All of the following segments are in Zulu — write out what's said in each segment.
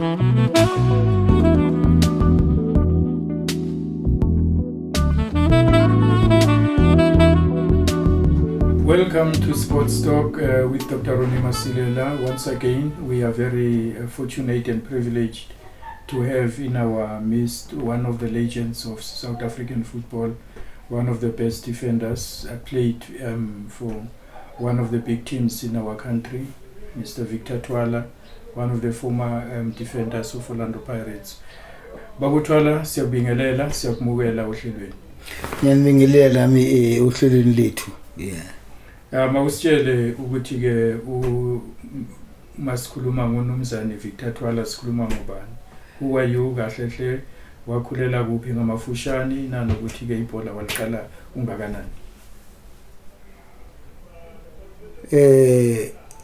Welcome to Sports Talk with Dr. Ronnie Masilela. Once again, we are very fortunate and privileged to have in our midst one of the legends of South African football, one of the best defenders, played for one of the big teams in our country, Mr. Victor Twala, one of the former defenders of Orlando Pirates. Babu Twala, siyabingelela, siyakumukela ohlelweni. Ngiyanibingelela ohlelweni lethu. Yeah. Mawusitshele ukuthi ke masikhuluma ngoNomzane Victor Twala sikhuluma ngobani? Who are you kahle hle? Wakhulela kuphi ngamafushane nanokuthi ke ibhola waliqala ungakanani?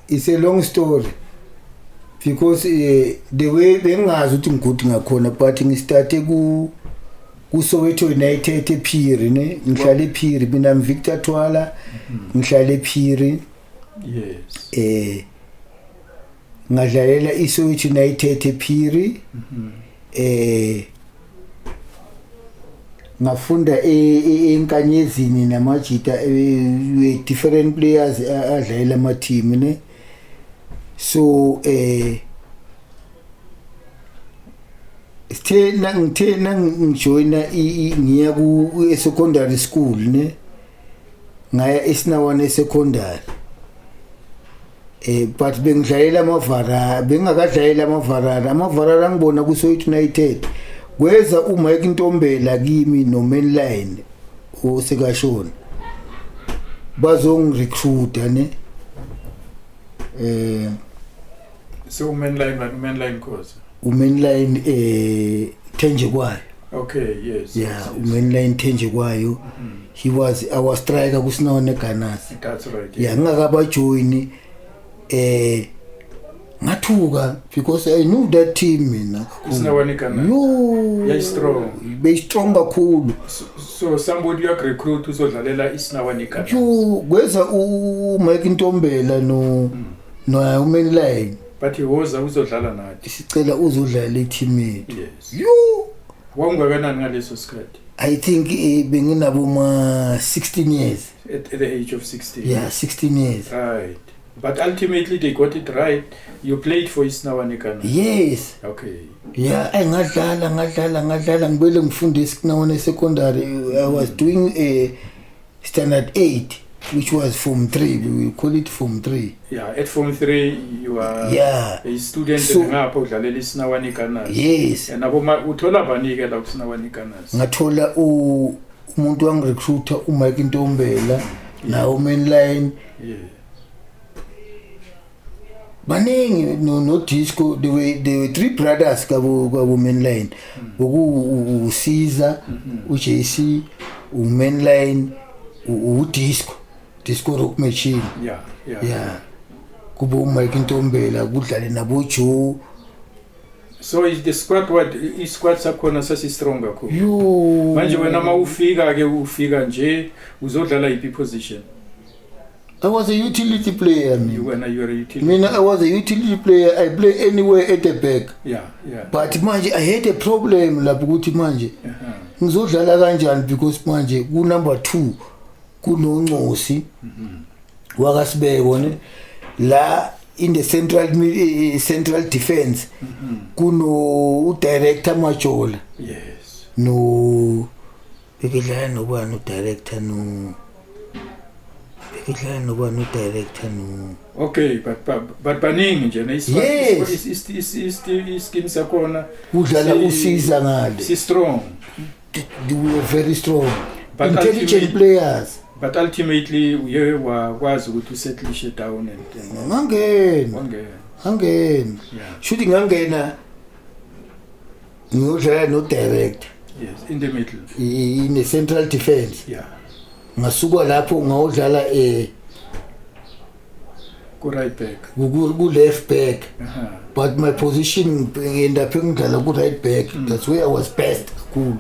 It's a long story because the way bengazi ukuthi ngikuthi ngakhona but ngistarted ku Soweto United ePhiri ne ngihlala ePhiri mina Victor Twala ngihlala ePhiri. Yes. Ngadlalela iSoweto United ePhiri. Ngafunda enkanyezini namajita different players adlalela ama team ne. So ngithe ngijoina ngiya ku secondary school ne ngaya eSinawane secondary but bengidlalela bengakadlalela amavarara ngibona ku Soweto United kweza uMike Ntombela kimi no Mainline osekashona bazongirecruita ne So Mainline course. Mainline Thenje kwayo. Okay, yes. Yeah, Mainline Thenje kwayo. He was our striker kuSinawane Ganasi. That's right. Yeah, ngakaba join ngathuka because I knew that team mina. KuSinawane Ganasi. No. Yeah, strong. Be strong kakhulu. So somebody you recruit uzodlalela iSinawane Ganasi. Yo, kweza uMike Ntombela no Mainline. But he was uzodlala nathi. Sicela uzodlala eteam yethu. Yes. Yo. Wangakanani ngaleso sikhathi? I think benginabo 16 years. At the age of 16. Yeah, 16 years. Right. But ultimately they got it right. You played for iSinawane Ganasi. Yes. Okay. Yeah, ngadlala ngibele ngifunda eSinawane secondary. I was doing a standard 8, which was form 3. We will call it form 3. Yeah, at form 3 you are a student ngapha udlalela iSinawane Ganasi. Yes. And uthola bani ke la kuSinawane Ganasi? Ngathola umuntu wangirecruiter uMike Ntombela na Mainline. Yeah. Baningi no Disco, there were 3 brothers kwabo Mainline. Usiza, uJC, uMainline, Disco Rock Machine. Yeah. Kubo uMike Ntombela kudlale nabo Joe. So is the squad squad sakhona sasi strong kakhulu. Yo. Manje wena ufika nje uzodlala ipi position? I was a utility player. You are a utility. I was a utility player. I play anywhere at the back. Yeah. But manje I had a problem lapho ukuthi manje ngizodlala kanjani because manje ku number 2 kunoNcosi wakasibeko ne la in the central defense kuno director Majola. Yes. No bekidlala nobani director no. Okay, but baningi nje iskin sakhona udlala usiza ngale. Si strong. They were very strong. But intelligent players. But ultimately we wakwazi ukuthi usettle down and ngangena. Shooting ngangena. Ngiyodlala no director. Yes, in the middle. In the central defense. Yeah. Ngasuka lapho ngawudlala ku right back. Ku left back. But my position ended up ngidlala ku right back. That's where I was best. Cool.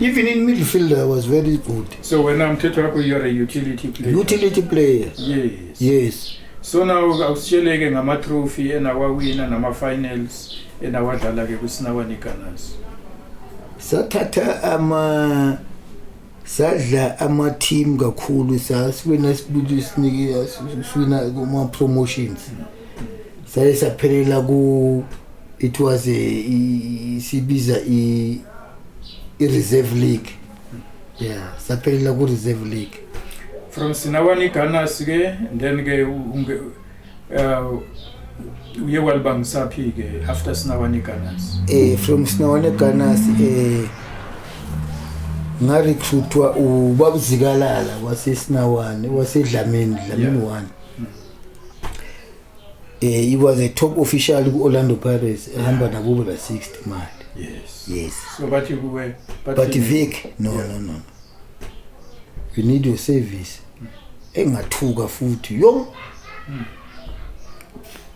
Even in midfield I was very good. So when I'm telling you you're a utility player. Utility player. Yes. Yes. So now awusheleke ngama trophy enawawina nama finals enawadlala ke kuSinawane Gunners? Sathatha sadla ama-team kakhulu sasibena sibuthi sinike sina kuma promotions saye saphelela ku it was sibiza i-reserve league. Yeah, saphelela ku reserve league From Sinawane Gunners ke, and then ke uye walbangisaphi ke after Sinawane Gunners? From Sinawane Gunners ngarecruitwa ubabuzikalala waseSinawane waseDlamini 1. He was a top official ku Orlando Pirates ehamba nabo la 60 mali. Yes. So but you were but Vic no. You need your service. Engathuka futhi yo.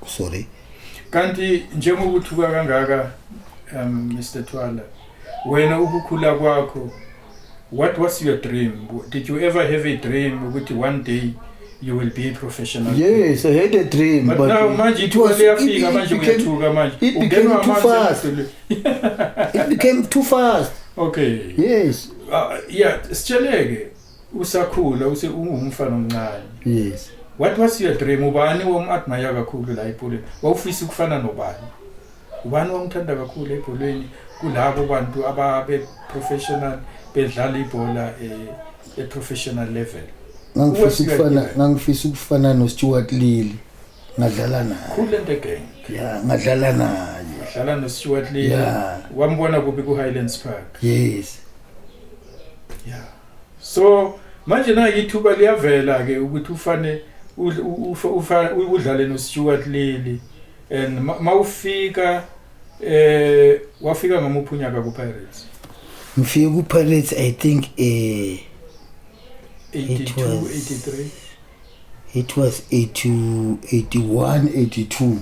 Sorry. Kanti njengokuthuka kangaka Mr. Twala, wena ukukhula kwakho, what was your dream? Did you ever have a dream ukuthi one day you will be a professional? Yes, I had a dream, but now manje it became too fast. It became too fast. Okay. Yes. Yeah, sicheleke usakhula ungumfana omncane. Yes. What was your dream? Ubani womadmire kakhulu la ebholeni? Wawufisa ukufana nobani? Ubani wamthanda kakhulu ebholeni kulabo bantu ababe professional bedlala ibhola professional level? Ngangifisa ukufana no Stuart Lilly. Ngadlala naye. Cool and the gang. Yeah, ngadlala naye. Ngadlala no Stuart Lilly. Yeah. Wambona kuphi ku Highlands Park? Yes. Yeah. So manje na ithuba liyavela ke ukuthi ufane udlale no Stuart Lilly, and mawufika wafika ngamuphi unyaka ku Pirates? Ngifike ku Pirates I think 82 83. It was 81 82.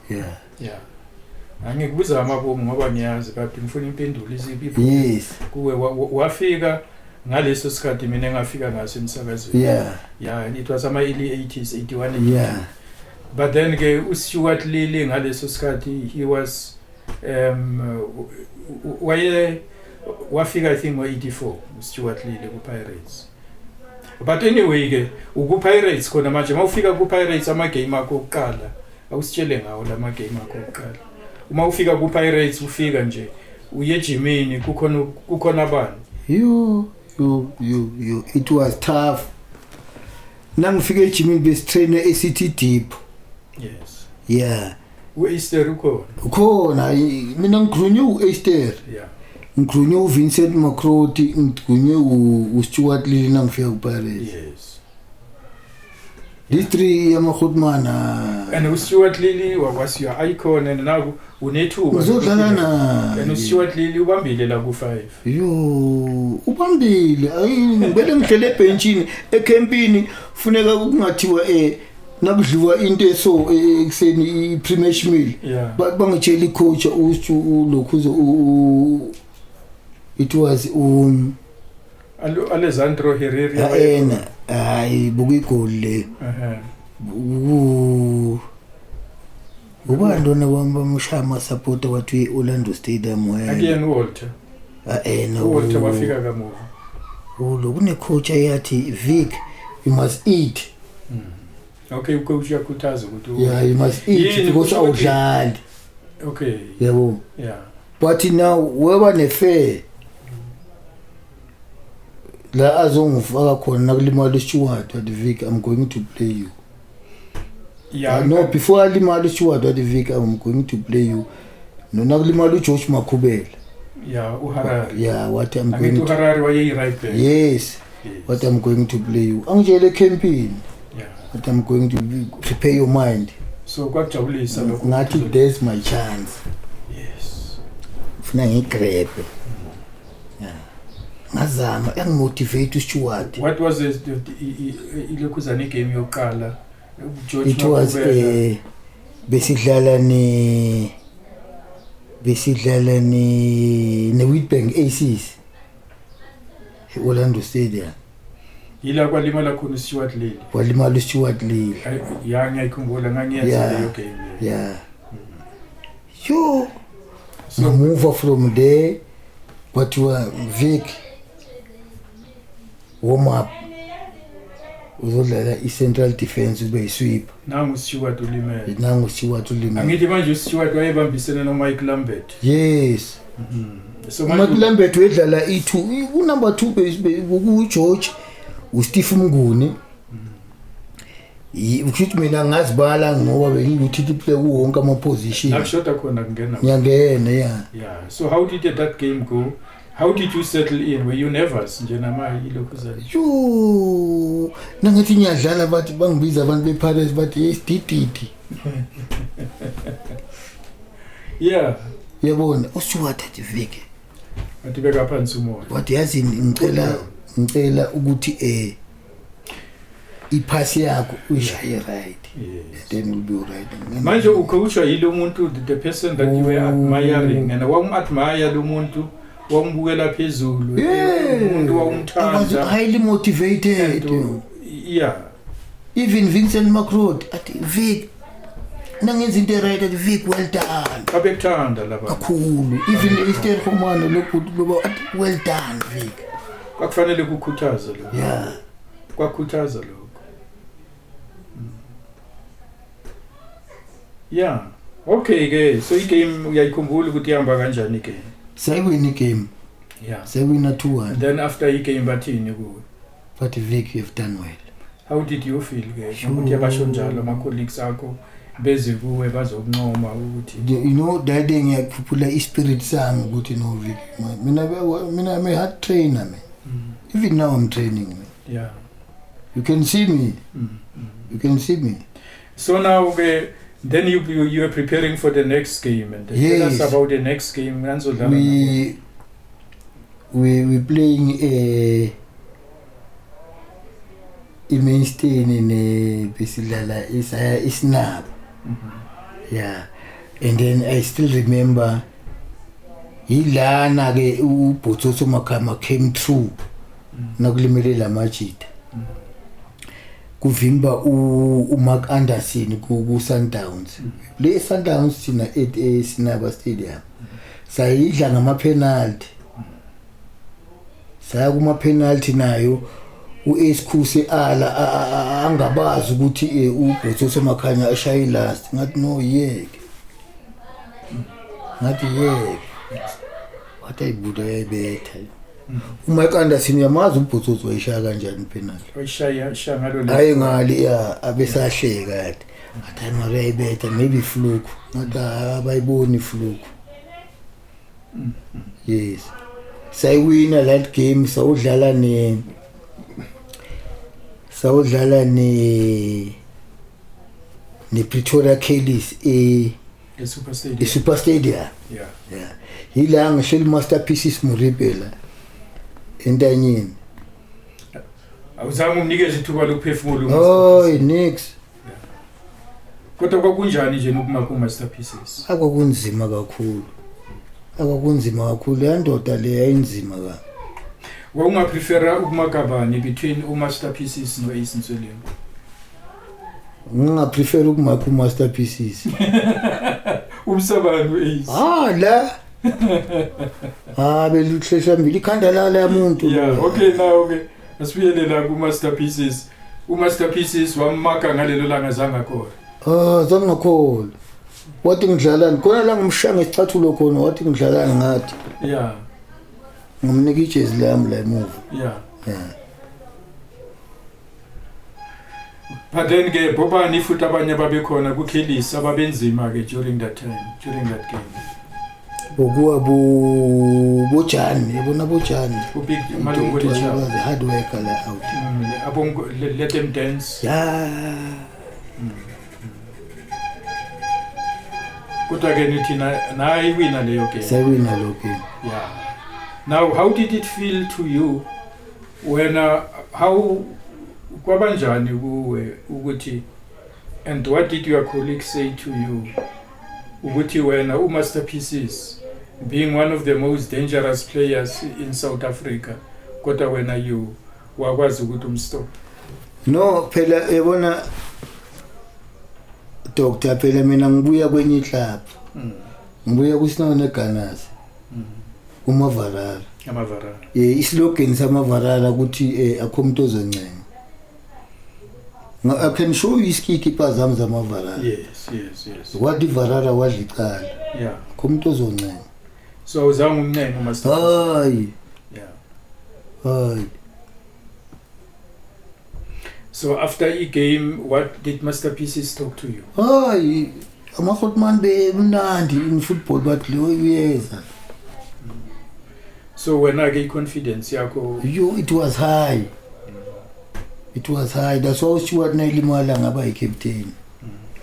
Yeah. Angikubuza amabomu ngoba ngiyazi kade ngifuna impendulo iziphi. Yes. Kuwe wafika ngaleso sikhathi mina engafika ngaso emsakazweni. Yeah, it was ama early 80s 81 82. Yeah. But then ke uStuart Lilly ngaleso sikhathi he was wafika I think ngo84 uStuart Lilly ku Pirates. But anyway ke uku Pirates khona manje mawufika ku Pirates ama game akho oqala awusitshele ngawo lama game akho oqala. Uma ufika ku Pirates ufika nje uye gymini kukhona abani? You it was tough. Nangifike egymini besitrain eCity Deep. Yes. Yeah. Easter ukhona mina ngigrunye uEaster. Yeah. Ngigrunye uVincent Macroti, ngigrunye uStuart Lilly nangifika kuPirates. Yes. These three yamakhotman and uStuart Lilly was your icon, and now unethuba uzodlala na and uStuart Lilly ubambile la ku 5. Ubambile ngibele ngihlele ebenchini ecampini funeka kungathiwa nakudliwa into eso ekseni i-pre-match meal. Bangitshela icoach lokhuzo it was Alessandro Herrera hayi buku igol le ubandona bamshaya support wathi Orlando Stadium wena again Walter Walter wafika kamuva lo kune coach ayathi Vic you must eat. Okay, ucoach yakhuthaza ukuthi yeah you must eat because awudlali. Okay, yabo yeah, but now weba nefair la azongifaka khona nakulimala uStuart wathi Vic I'm going to play you. Yeah, no, before alimala uStuart wathi Vic I'm going to play you. No, nakulimala uGeorge Makhubela. Yeah, uHarari. Yeah, what I'm going to uHarari waye right back. Yes. What I'm going to play you. Angijele campaign. Yeah. What I'm going to prepare your mind. So kwajabulisa lokho. Ngathi there's my chance. Yes. Funa ngigrab. Yeah. Ngazama engimotivate uStuart. What was ilokhuzana igame yokuqala? It was besidlala ne Witbank Aces Orlando Stadium. Yila kwalimala khona uStuart Lilly. Walimala uStuart Lilly. Ya ngiyikhumbula ngangiyenza leyo game. Yeah. yo so move from there kwathiwa Vic warm up uzodlala i-central defense ube yi-sweep nangu Stewart ulimele angithi manje uStewart wayebambisene noMike Lambert yes so Mike Lambert wedlala i2 unumber 2 ku-George uSteve Mnguni ukushithi mina ngazibala ngoba bengithi play wonke ama position akushoda khona kungena ngiyangena yeah so how did that game go? How did you settle in? Were you nervous nje nama ilokuzana? Yo nangathi ngiyadlala bathi bangibiza abantu bePirates bathi hey Didi yeah yabona uStewart athi Vike athi beka phansi umoya wathi yazi ngicela ukuthi iphasi yakho uyishaye right then will be right manje ukhawusha yilo muntu the person that you were admiring and admire lo muntu wambukela phezulu umuntu wawumthanda highly motivated yeah even Vincent McRoad athi Vic nangenza into right athi Vic well done babekuthanda laba kakhulu even Esther Khumalo lokhu athi well done Vic kwakufanele kukhuthaza lo yeah kwakhuthaza lo yeah okay ke so igame uyayikhumbula ukuthi ihamba kanjani igame sayewina igame yeah sayewina 2-1 then after igame bathini kuwe but Vic you've done well how did you feel ke ukuthi abasho njalo ama colleagues akho beze kuwe bazokuncoma ukuthi you know that day ngiyakhuphula ispirit sami ukuthi no Vic mina I'm a hard trainer man even now I'm training man yeah you can see me you can see me so now then you are preparing for the next game and tell us about the next game we playing Mainstein in besilala isnab yeah and then I still remember ilana ke uBhotsoso Makama came through nakulimele la Majid kuvimba uMark Anderson ku Sundowns le Sundowns sina Sinaba Stadium sayidla ngama penalty saya kuma penalty nayo uEskhuse ala angabazi ukuthi uBhotsoso Makhanya ashaye last ngathi no yeke wathi ayibuda yayibetha uMike Anderson uyamazi uBhotsoso wayishaya kanjani penalty wayishaya ngalo la hayi ngali abesahleka kade athi marayibetha maybe fluke ngathi abayiboni fluke yes sayiwina that game sawudlala ne Pretoria Kellys Super Stadium yeah ila ngishela masterpieces Muribela entanyeni awuzange umnikeze ithuba lokuphefumula oh nix kodwa kwakunjani nje nokuma ku masterpieces akwakunzima kakhulu yandoda le yayinzima ka unga prefera ukumakabani between masterpieces no Ace Nswelingo unga prefer ukumakhu masterpieces umsabani Ace la beluhlesha mbili ikhanda la muntu yeah okay now okay asibuyele la ku masterpieces masterpieces wamaka ngalelo langa zanga khona zangakhona wathi ngidlalani khona la ngumshanga isicathulo khona wathi ngidlalani ngathi yeah ngumnika ijezi lami la emuva yeah but then ke bobani futhi abanye babekhona ku Kellys ababenzima ke during that game bokuwa bojani yabona bojani ubig malungu licha the hard worker la out abongo let them dance yeah kodwa ke nithi na iwina leyo game saywina lo game yeah now how did it feel to you when how kwabanjani kuwe ukuthi and what did your colleagues say to you ukuthi wena uMasterpieces being one of the most dangerous players in South Africa kodwa wena you wakwazi ukuthi umstop no phela yabona Dr phela mina ngibuya kwenye club ngibuya kusinawo neGanas uMavarara Amavarara. islogan samavarara ukuthi akho umuntu ozoncenga. I can show you iskikipa zami zamavarara. Yes. What ivarara wadla icala. Yeah. Akho umuntu ozoncenga. So awuzange umnene master. Hayi. Yeah. Hayi. So after a game, what did Masterpieces talk to you? Hayi. Ama-Grootman bemnandi in football but lo uyeza. So when I get confidence yakho, It was high. It was high. That's why Stuart Nailimala ngaba yi-captain.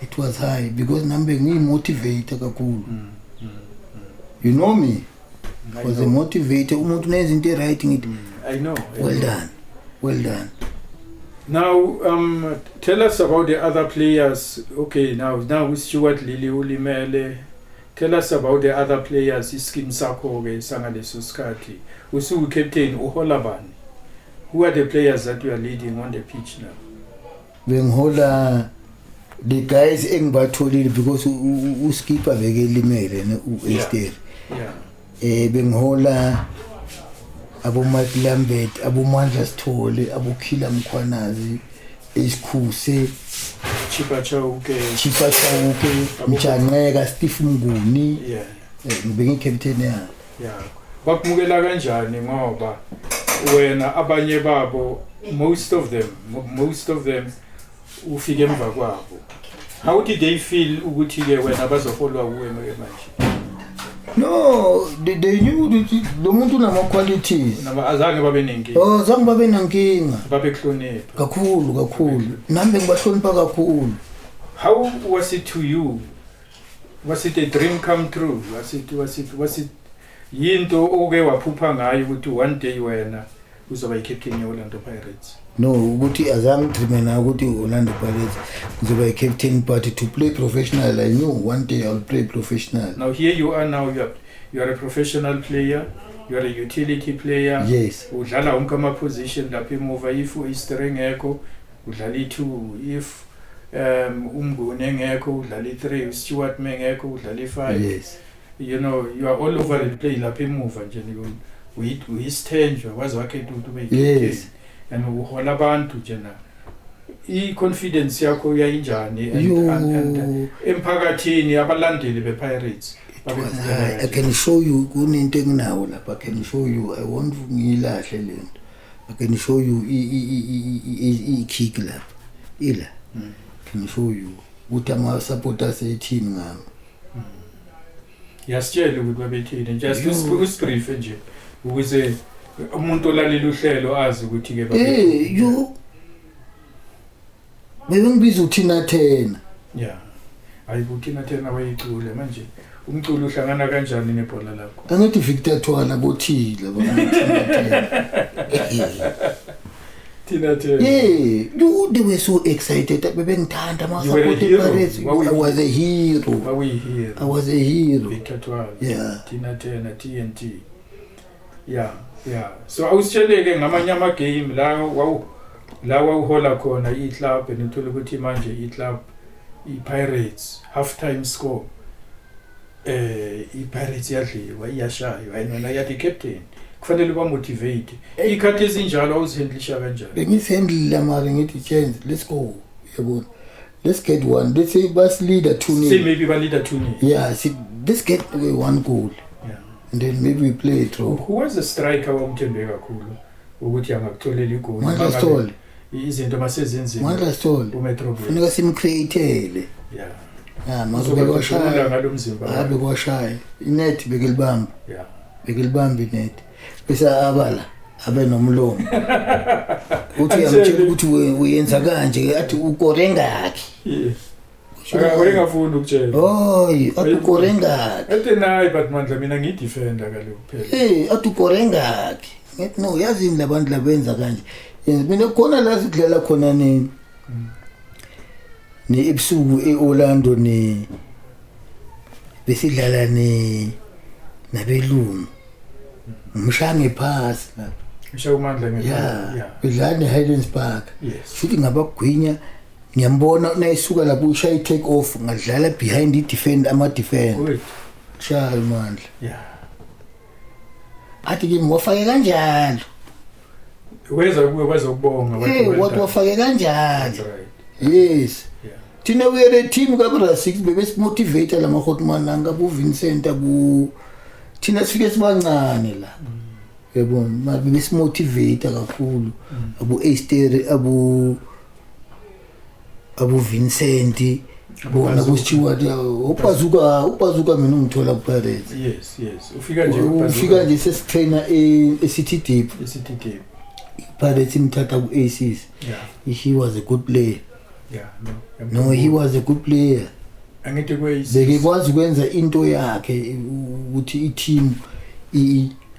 It was high because nambe ngiyi-motivator kakhulu. You know me. I was a motivator. Umuntu nenza into right ngithi. I know. Well done. Now, tell us about the other players. Okay, now with Stuart Lili ulimele. Tell us about the other players. Iskim sakho ke sangaleso sikhathi. Usu captain uhola bani? Who are the players that you are leading on the pitch now? Bengihola the guys engibatholile because uskipper bekelimele uEsther. Yeah. Bengihola abo Mike Lambert, abo Mandla Sithole, abo Khila Mkhwanazi, isikhuse Chipa Chauke, Mjaneka, Steve Mnguni. Yeah. Ngibe captain ya. Yeah. Bakumukela kanjani ngoba wena abanye babo most of them ufike emva kwabo. How did they feel ukuthi ke wena bazofolwa kuwe manje? No, they knew that lo muntu unama qualities. Azange babe nenkinga. Zange babe nankinga. Babe hlonipha. Kakhulu. Nambe ngibahlonipha kakhulu. How was it to you? Was it a dream come true? Was it yinto oke waphupha ngayo ukuthi one day wena uzoba yi-captain ye-Orlando Pirates? No, ukuthi azange dream na ukuthi Orlando Pirates uzoba yi-captain, but to play professional I knew one day I'll play professional. Now here you are now, you are a professional player, you are a utility player. Yes. Udlala wonke ama-position lapha emuva, if uEsther engekho udlala i-2, if Umnguni engekho udlala i-3, uStuart mengekho udlala i-5. Yes. You know, you are all over the play lapha emuva nje uyisithenjwa wazi wakhe ukuthi ube yes. And uhola abantu nje na i-confidence yakho yayinjani and emphakathini abalandeli be-Pirates. I can show you kunento enginawo lapha. I can show you. I want ngilahle lento. I can show you i-kick lapha. Ila. Can show you ukuthi ama-supporters e-team ngami. Yasitshela ukuthi babethini just usbrief nje ukuze umuntu olalela uhlelo azi ukuthi ke bebengibiza uThina Thena. Yeah. Ayibuthina Thena wayicule manje umculo uhlangana kanjani nebhola lakho? Angithi Victor Thwala bothile Thina Thena. They were so excited. Bebengithanda ama-supporters. I was a hero. I was a hero. Victor Thwala. Yeah. Thina Thena, TNT. Yeah. So awusitsheleke ngamanye ama-game la wawuhola khona i-club and uthola ukuthi manje i-club i-Pirates half-time score i-Pirates yadliwa iyashaywa ayinona yathi captain kufanele ba-motivate ikhathi ezinjalo awuzihandlisha kanjani? Bengizihandlile mara ngithi chance, let's go, yabona, let's get one, let's say bas leader 2-0. Say maybe ba leader 2-0. Yeah, see, let's get one goal. And then maybe we play it through. Who was the striker wamthembe kakhulu ukuthi angakutholela igoli? Mandla Sithole. Izinto masezenzile. Mandla Sithole. Kufuneka simcreatele. Yeah. Mazobe kwashaya ngalomzimba. Bekwashaya. Inet bekelibamba. Yeah. Bekelibamba inet. Bese abala abe nomlomo. Uthi yamtshela ukuthi uyenza kanje athi ukore ngakhi. Yeah. Akawengafunda ukutshela. Oy, atukore ngakhi. Ethi nayi but Mandla mina ngidefender kaloku phela. Atukore ngakhi. Ngithi no yazini labantu labenza kanje. Mina khona la sidlala khona ni ebusuku eOrlando besidlala nabelungu. Umshange phasi lapha. Ngisho uMandla ngeke. Yeah. Bedlala eHighlands Park. Yes. Futhi ngabagwinya ngiyambona nayisuka lapho ushaya i-take off ngadlala behind i-defend ama-defender. shaya imandla yeah athi kimi wafake kanjalo weza ukubonga wathi wafake kanjalo that's right yes yeah thina we are a team kabra 6 bebesimotivate lama Hotman anga Vincent abu thina sifike sibancane la yabona manje besimotivate kakhulu abu Esther abu Vincent bona kuStewart ubazuka mina ungithola ku Pirates yes ufika nje sesitrainer eCity Deep Pirates imthatha ku Aces yeah he was a good player yeah no he was a good player angithi kwe bekwazi ukwenza into yakhe ukuthi i-team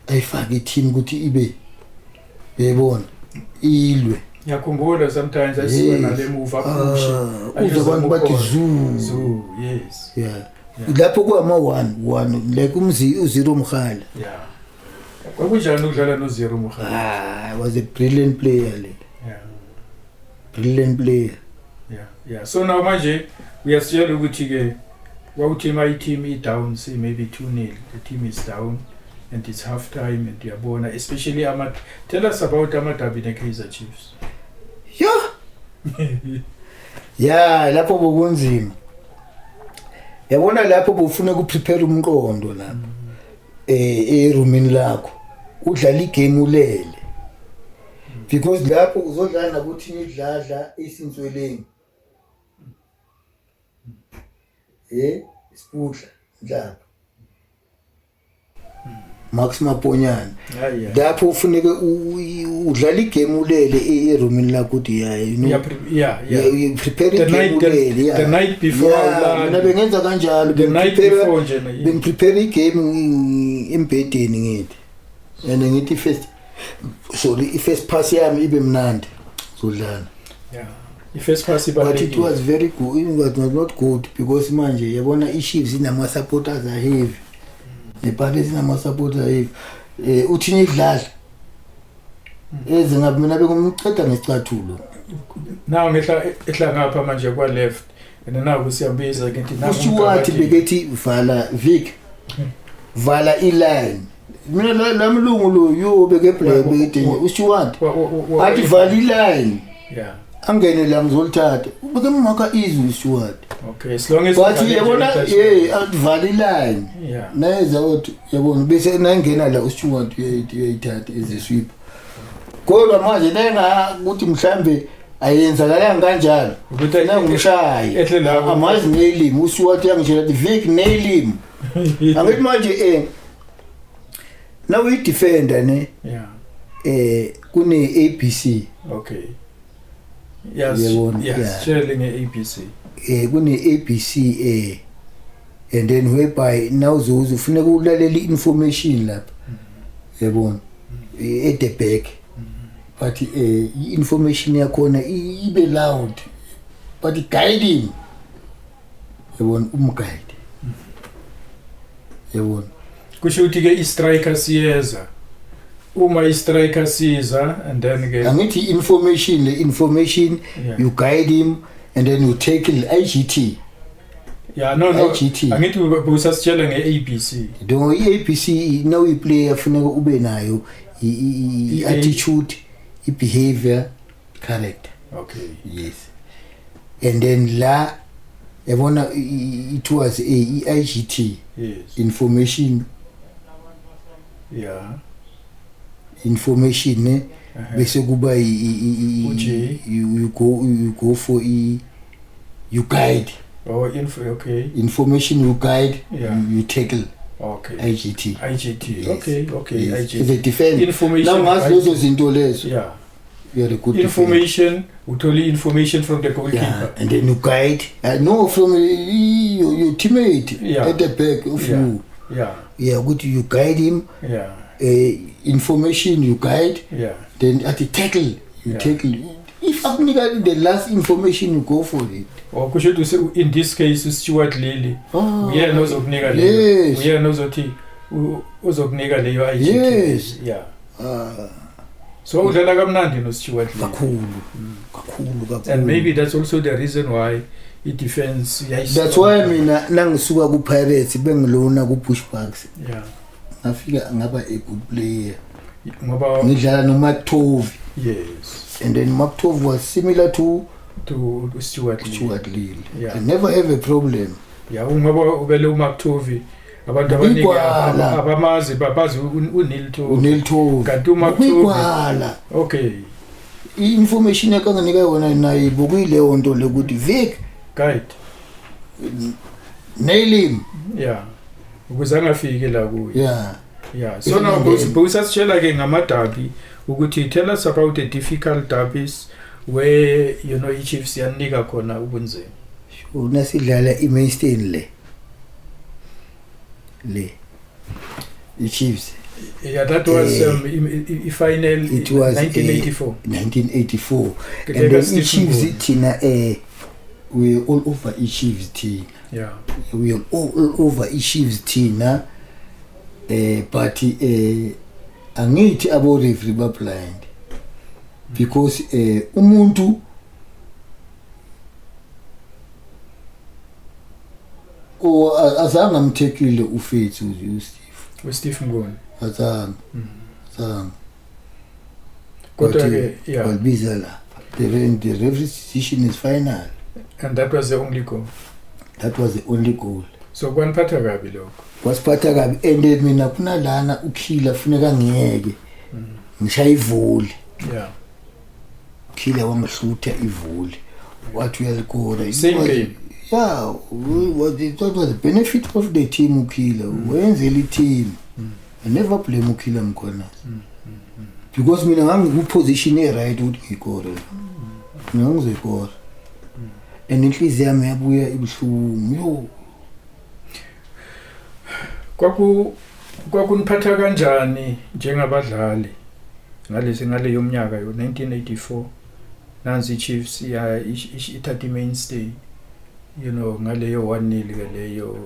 ayifake i-team ukuthi ibe yebona ilwe ngiyakhumbula sometimes ayisiwe nale move apusha uzabantu bathi zoo yes yeah lapho kwama 1 like uziro Mkhala yeah kwakunjani ukudlala noZero Mkhala was a brilliant player le yeah brilliant player yeah so now manje uyasitshela ukuthi ke wawuthi my team is down say maybe 2-0 the team is down and it's half time and uyabona especially tell us about Derby neKaizer Chiefs yeah lapho bokunzima yabona lapho bufuna ukuprepare umqondo lapho eroomini lakho udlala igame ulele because lapho uzodlala ukuthi nidlala isinsweleni isipudla njalo Max Maponyana lapho ufuneke udlala igame ulele eroomini lakho uthi yeah prepare igame ulele the night before mina bengenza kanjalo bengiprepare igame embedeni ngithi and ngithi first pass yami ibe mnandi zodlala yeah first pass but it was very good it was not good because manje yabona iChiefs inama supporters are heavy Pirates inama supporters are heavy uthini idlala ezingabe mina bekumceda ngesicathulo now ngehla ngapha manje kwa left and now kusiyambiza ngithi uStewart bekethi vala iline mina lamlungu lo yo beke play bekethi uStewart athi vala iline yeah angene la ngizolithatha ubeke maka izwi uStewart okay as long as but yabona vala iline yeah neza uthi yabona bese nangena la uStewart uyayithatha ezisweep kodwa manje nenga ukuthi mhlambe ayenzakala kanjalo ukuthi nangishaya ehle la amazi nelimi uStewart yangitshela Vic nelimi angithi manje now we defender ne yeah kune ABC okay yes sharing ABC kune ABC and then whereby now uzofuneka ukulalela information lapha yabona at the back but information yakhona ibe loud but guide him yabona umguide yabona kusho ukuthi ke istriker siyeza uma istriker siza and then ke angithi information yeah. you guide him and then you tackle IGT yeah no IGT angithi busasitshela ngeABC do iABC now we player funeka ube nayo attitude behavior character okay yes and then la yabona it was IGT yes information yeah information bese kuba you go for you guide okay information you guide yeah. you tackle okay IGT yes. okay yes. IGT the defense information now ngazi lezo zinto lezo yeah you are a good information utoli information from the goalkeeper yeah. and then you guide no from your teammate yeah. at the back of yeah. you yeah good you guide him yeah information you guide yeah then at the tackle you yeah. tackle if akunika the last information you go for it kusho ukuthi in this case uStewart Lily uyena ozokunika leyo uyena ozothi uzokunika leyo IGT yes yeah So udlala kamnandi no Stuart Lee. Kakhulu. And maybe that's also the reason why i-defense that's why mina nangisuka ku Pirates bengilona ku Bushbucks. Yeah. Ngafika ngaba a good player. Ngoba ngidlala no Mactov. Yes. And then Mactov was similar to Stuart Lee. Yeah. I never have a problem. Yeah, ngoba ubele uMactov abantu abaningi abamazi babazi uNeil Tov. Kanti uMactov. Okay. I-information yakanganika yona naye bokuyile nto lekuthi Vic guide nail him. Yeah. Ukuze angafiki la kuye. Yeah. So now busasitshela ke ngamaderby ukuthi tell us about the difficult derbies where you know iChiefs yanika khona ubunzima. Unasidlala iMainstone le iChiefs. Yeah, that was final. It was 1984. 1984. And then iChiefs tina we all over iChiefs team. Yeah. We are all over iChiefs tina but angithi abo referee ba blind because umuntu azange amthekile uFaith uSteve Mngoni azange kodwa ke yeah walbiza la the referee decision is final and that was the only goal. So kwaniphatha kabi lokho wasiphatha kabi and mina kunalana ukhila funeka ngiyeke ngishaya ivoli. Yeah. Khila wangihlutha ivoli wathi uyalikora same game. Yeah, that was the benefit of the team ukhila wenzela team. I never blame ukhila mkhona because mina ngangiku-position e-right ukuthi ngikore ngangizekora and inhliziyo yami yabuya ibuhlungu kwakuniphatha kanjani njengabadlali ngale yomnyaka yo 1984 nansi iChiefs ithatha iMainstay you know ngaleyo 1-0 ke leyo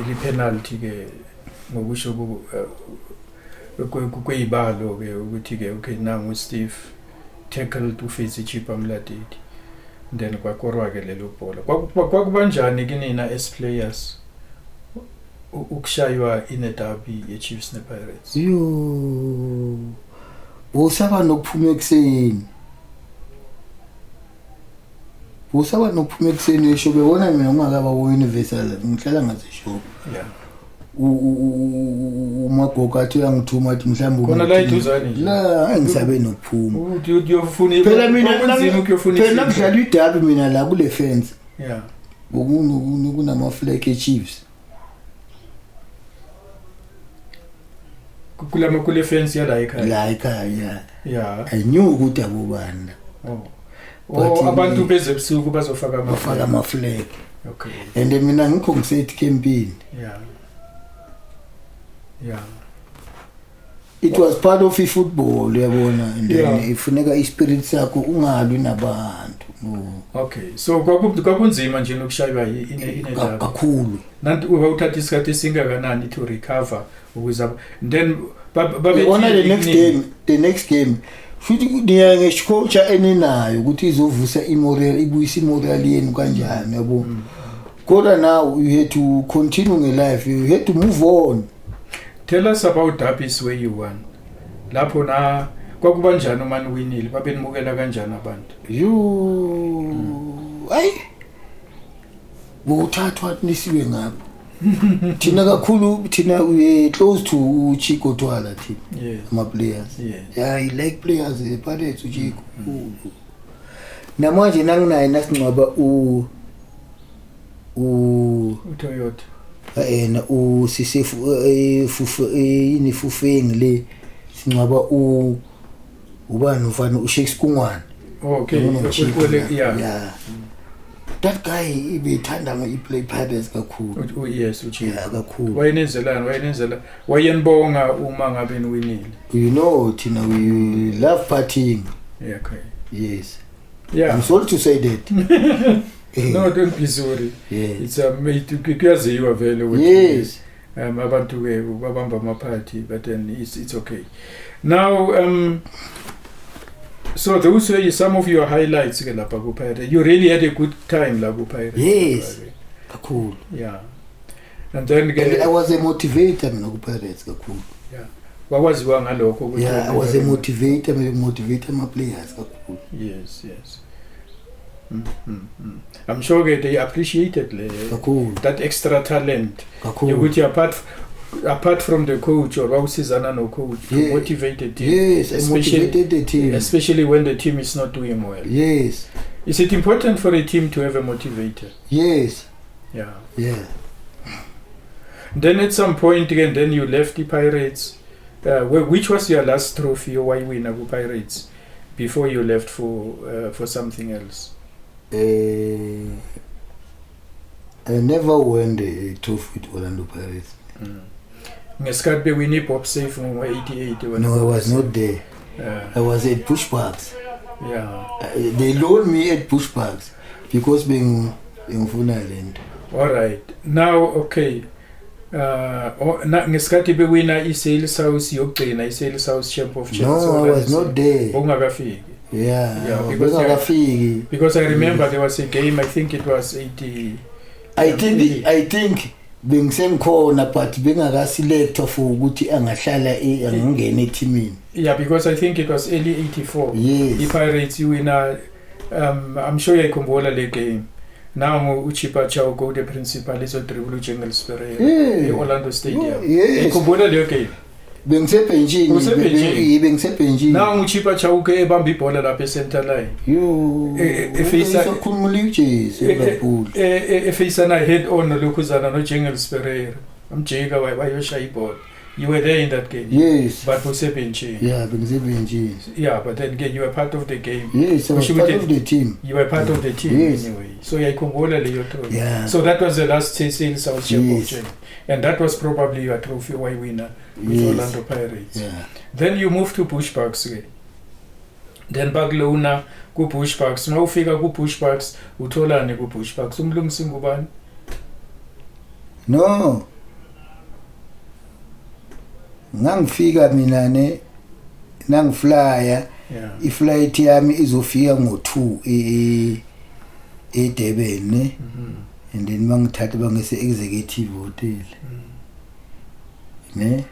ili penalty ke ngokusho kweyibalo ke ukuthi ke okay nangu Steve tackled uFaith Chipa Mladidi then kwakorwa ke lelo bhola kwakubanjani kinina as players ukushaywa in a derby yeChiefs nePirates? Usaba nokuphuma ekseni esho bewona mina ngingakaba Universal ngihlala ngazisho. Yeah. Umagogo athi uyangithuma athi mhlawumbe khona la iduzane nje la angisabe nokuphuma uyofuna phela mina ngidlala iderby mina la kule fence. Yeah. Kunama flag eChiefs kule fence yala ekhaya. Yeah. I knew ukuthi abobanda. Abantu bezebusuku bazofaka ama flag. Okay. And then mina ngikho ngisethi campaign. Yeah. It was part of football uyabona and then ifuneka ispirit sakho ungalwi nabantu. Okay. So kwakunzima nje nokushaywa ine kakhulu. Nanti uthatha isikhathi singakanani to recover ukuze then the next game futhi niya ngescoacha eninayo ukuthi izovusa imoral ibuyisa imoral yenu kanjani yabo. Kodwa now you had to continue in life, you had to move on. Tell us about derbies where you won. Lapho na kwakubanjani uma niwinile babenimukela kanjani abantu? Ay uthathwa nisiwe ngapha. Thina kakhulu thina we close to Chico Twala thina. Yes. Ama players. Yes. Yeah, I like players Pirates uChico. Namanje nanginaye nasingcwaba uToyota usisefu inifufeng le singcwaba ubani mfana uShakes Kungwane. Okay. Yeah. That guy ibethanda iplay Pirates kakhulu. Yes, uChico. Yeah, kakhulu. Wayenibonga uma ngabe niwinile. You know thina we love partying. Yeah, okay. Yes. Yeah. I'm sorry to say that. No, don't be sorry. Yeah. It's kuyaziwa vele yes. abantu ke babamba amaphathi, but then it's okay. Now so those were some of your highlights ke lapha ku Pirates. You really had a good time la ku Pirates. Yes, cool. Yeah. And then and I was a motivator mina ku Pirates kakhulu. Yeah. Wakwaziwa ngalokho ukuthi yeah, I was a motivator, motivator my players kakhulu. Yes. I'm sure they appreciated that extra talent. Ukuthi apart from the coach or awusizana no coach to motivate the team. Yes, I motivated the team. Especially when the team is not doing well. Yes. Is it important for a team to have a motivator? Yes. Yeah. Then at some point again, then you left the Pirates. Which was your last trophy or why win with Pirates before you left for something else? I never won the trophy with Orlando Pirates. Ngesikhathi bewini Bob Safe ngo-88. No, I was not there. I was at Pushparks. Yeah. They loaned me at Pushparks because being land. All right. Now, okay. Ngesikhathi bewina i-Sales House yokugcina i-Sales House Champ of Champions. No, I was not there. Ungakafiki. Yeah, because I remember there was a game, I think it was 80. I think being same corner but bengakaselector for ukuthi angahlala angene eteamini. Yeah, because I think it was early 84. Yes. The Pirates winner, I'm sure you kumbola le game. Now uchipa chao go the principal is a dribble jungle spray in Orlando Stadium. Yes. Kumbola le game. Bengisebenjini now uchipa chao ke ebamba ibhola lapha center line. Efisa khulumula ujezi eLiverpool. Efisa na head on lokhuzana no Jungle Pereira. Amjika wayoshaya ibhola. You were there in that game? Yes. But bengisebenjini. Yeah, bengisebenjini. Yeah, but then again you were part of the game. Yes, I was part of the team. You were part of the team anyway. So yakhumbula leyo trophy. Yeah. So that was the last Sales House Championship. And that was probably your trophy winner with Orlando Pirates. Yeah. Then you moved to Pushparks. Then bakulona ku Pushparks. Mawufika ku Pushparks utholani ku Pushparks? Umlungisi ngubani? No. Ngangifika mina nangiflyer. I-flight yami izofika ngo-2 eDurban ne. And then mangithatha bangise executive hotel. Ne?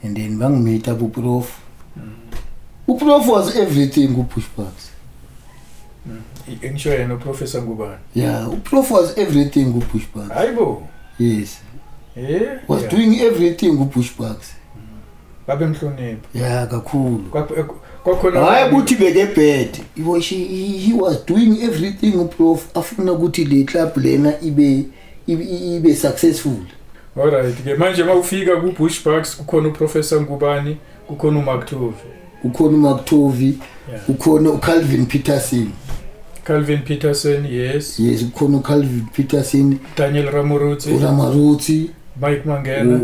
And then bangmeet up uProf. uProf was everything ku Pushparks. Ngisho yena uProfessor ngubani? Yeah, uProf was everything ku Pushparks. Hayibo. Yes. Was Yeah. doing everything ku Pushparks. Babemhlonipha. Yeah, kakhulu. Kwakhona hayi ukuthi beke bad. He was doing everything uProf afuna ukuthi le club lena ibe successful. Alright, ke manje mawufika ku Pushparks kukhona uProfessor ngubani, kukhona uMacTovi. Kukhona uMacTovi, kukhona uCalvin Peterson. Calvin Peterson, yes. Yes, kukhona uCalvin Peterson, Daniel Ramaruzzi, Mike Mangena.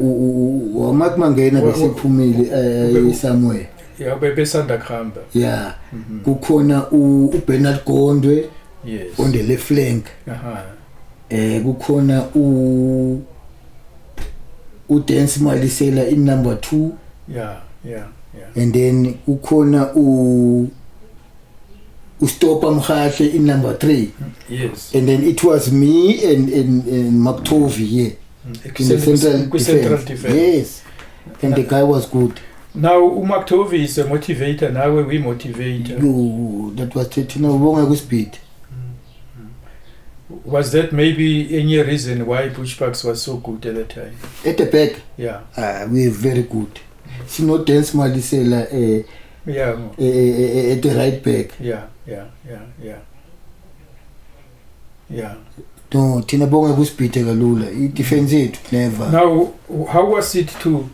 Mike Mangena besephumile somewhere. Yeah, besanda khamba. Yeah. Kukhona uBernard Gondwe. Yes. On the left flank. Kukhona uDance Malisela in number 2. Yeah. And then kukhona uStopa Mkhahle in number 3. Yes. And then it was me and MacTovi in the central defense. Yes. And the guy was good. Now uMacTovi is a motivator, nawe we motivator. That was Tetina Ubonga ku speed. Was that maybe any reason why Pushparks was so good at the time? At the back? Yeah. We were very good. Sino Dance Malisela at the right back. Yeah. No, Tina Bonga ku speed kalula. Defense it never. Now how was it to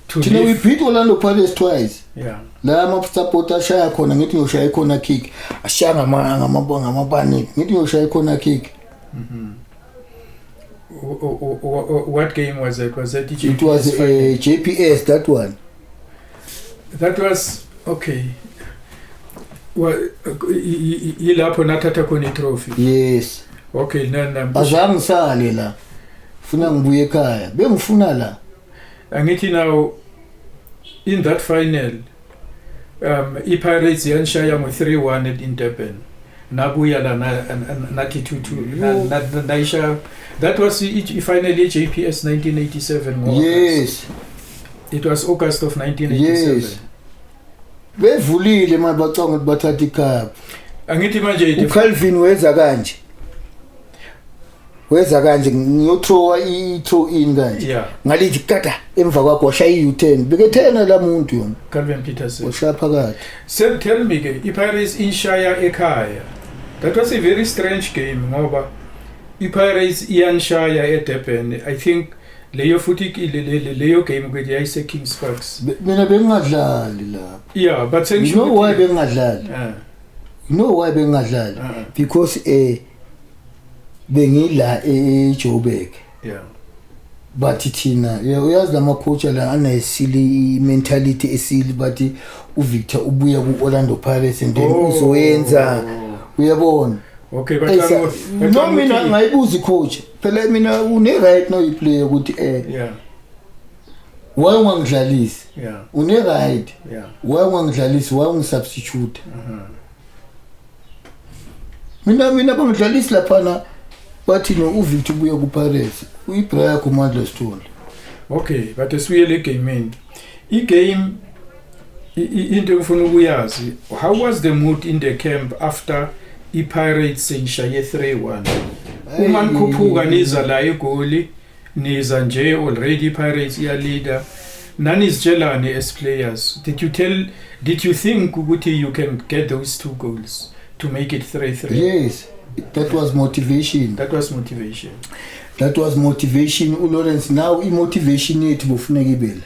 Tina we beat Orlando Pirates twice. Yeah. La supporter shaya khona ngithi ngiyoshaya khona kick. Ashanga ngamabani ngithi ngiyoshaya khona kick. What game was it? Was it GPS? It was JPS, that one. That was okay. Well, yilapho nathatha khona itrophy. Yes. Okay, nana. Azange sale la. Funa ngibuye ekhaya. Bengifuna la. angithi now in that final iPirates yanshaya ngo 3-1 in Durban nabuya la nathi 2-2 naisha. That was finally JPS 1987. Yes, it was August of 1987. Yes, bevulile manje bacanga ukuthi bathatha icup. Angithi manje uCalvin weza kanje ngiyothrowa i-throw in kanje. Yeah. Ngalithi kata emva kwakho washaya i-U10 bekethena la muntu yona Calvin Peterson washaya phakathi. So tell me ke iPirates inshaya ekhaya. That was a very strange game ngoba iPirates iyanshaya eDurban. I think leyo futhi leyo game kwethi yayise Kings Parks. Mina bengadlali lapha. Yeah, but you know why bengadlali? You know why bengadlali? Because bengila eJoburg. Yeah. But thina uyazi lama coach la anesili mentality esili but uVictor ubuya kuOrlando Pirates and then uzoyenza uyabona. Okay, but no mina ngayibuza coach phela mina une right now iplayer ukuthi yeah. Why ungangidlalisi? Yeah. Une right. Yeah. Why ungangidlalisi? Why ungisubstitute? Mina bangidlalisi lapha bathi no uVictor ubuya kuPirates uyibraya kuMandla Sithole. Okay, but esiyele game i-game into engifuna ukuyazi, how was the mood in the camp after iPirates inshaye 3-1? Uma nikhuphuka niza la egoli niza nje already iPirates iya leader nanizitshelani as players, did you think ukuthi you can get those 2 goals to make it 3-3? Yes, that was motivation. That was motivation. That was motivation. Lawrence, now motivation yethu bofuneka ibela.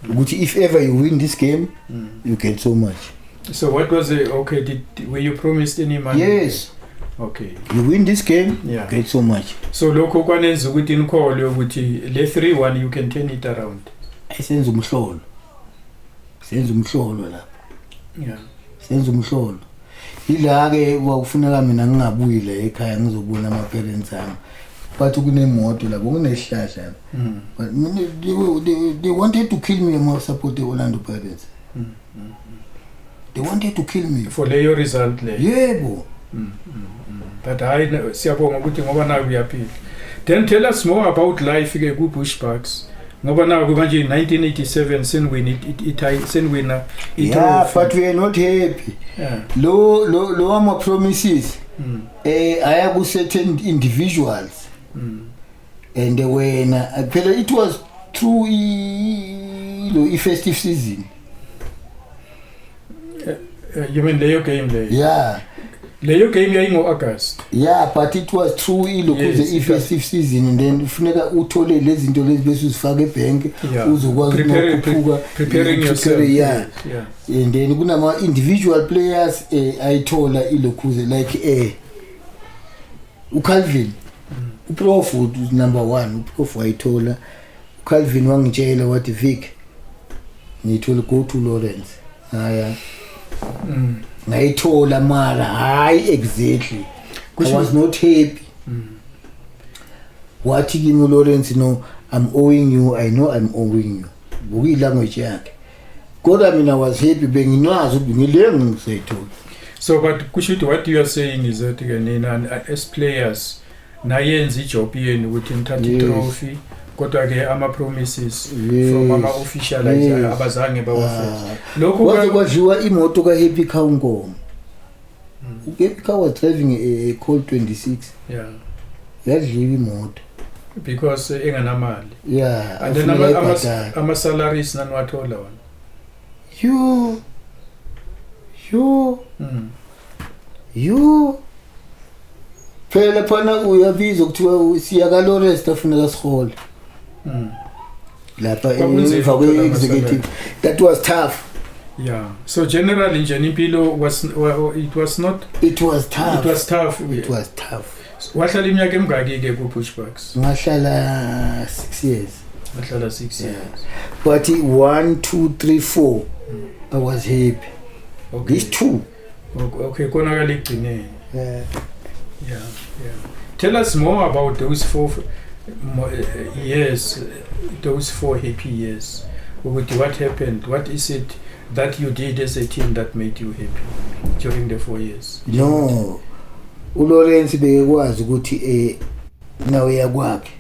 Ukuthi if ever you win this game, you get so much. So what was it? Okay, were you promised any money? Yes. Okay. You win this game, yeah. You get so much. So lokho kwanenza ukuthi nikhole ukuthi le 3-1 you can turn it around. Senza umhlolo. Senza umhlolo lapha. Yeah. Senza umhlolo. Ila ke wakufuneka mina ngingabuyi la ekhaya ngizobona ama parents ami. But kunemoto lapho kunehlahla. But they wanted to kill me ama support the Orlando Pirates. They wanted to kill me for leyo result le. Yebo. But I siyabonga ukuthi ngoba nawe uyaphila. Then tell us more about life ke ku Bushbucks. Ngoba nawe manje 1987 senwina it. Yeah, but we are not happy. Yeah. Lo ama promises. Aya ku certain individuals. And when it was through the festive season. You mean leyo game there? Yeah. Leyo game yayingo August. Yeah, but it was through the festive season and then ufuneka uthole lezi zinto lezi bese uzifaka ebank uzokwazi ukukhuphuka preparing yourself. Yeah. And then kunama individual players ayithola ilokhuze like uCalvin uProf number 1 uProf ayithola uCalvin wangitshela wathi Vic ngithola go to Lawrence haya ngayithola mara hayi exactly I was not happy. Wathi kimi Lawrence no I'm owing you, I know I'm owing you buki language yakhe kodwa mina was happy benginazo ngile ngisayithola. So but kushuthi what you are saying is that nina as players nayenza ijob yenu ukuthi nithathe trophy kodwa ke ama promises from ama official abazange bawafeza. Lokho kwadliwa imoto ka Happy Kaunkomo. Happy Car was driving a Colt 26. Yeah. Yadliwa imoto because enganamali. Yeah. And then ama salaries nanwathola wona. You phela phana uyabizwa kuthiwa siya ka Lawrence afuneka sikhole. Lapha emva kwe executive. That was tough. Yeah. So generally nje impilo was not. It was tough. It was tough. It was tough. Wahlala iminyaka emingaki ke ku Bushbucks? Ngahlala 6 years. Wahlala 6 years. But 1 2 3 4 I was happy. Okay. These 2. Okay, konakala igcinene. Yeah. Tell us more about those Yes, those 4 happy years. What happened? What is it that you did as a team that made you happy during the 4 years? No, uLawrence bekwazi ukuthi nawe yakwakhe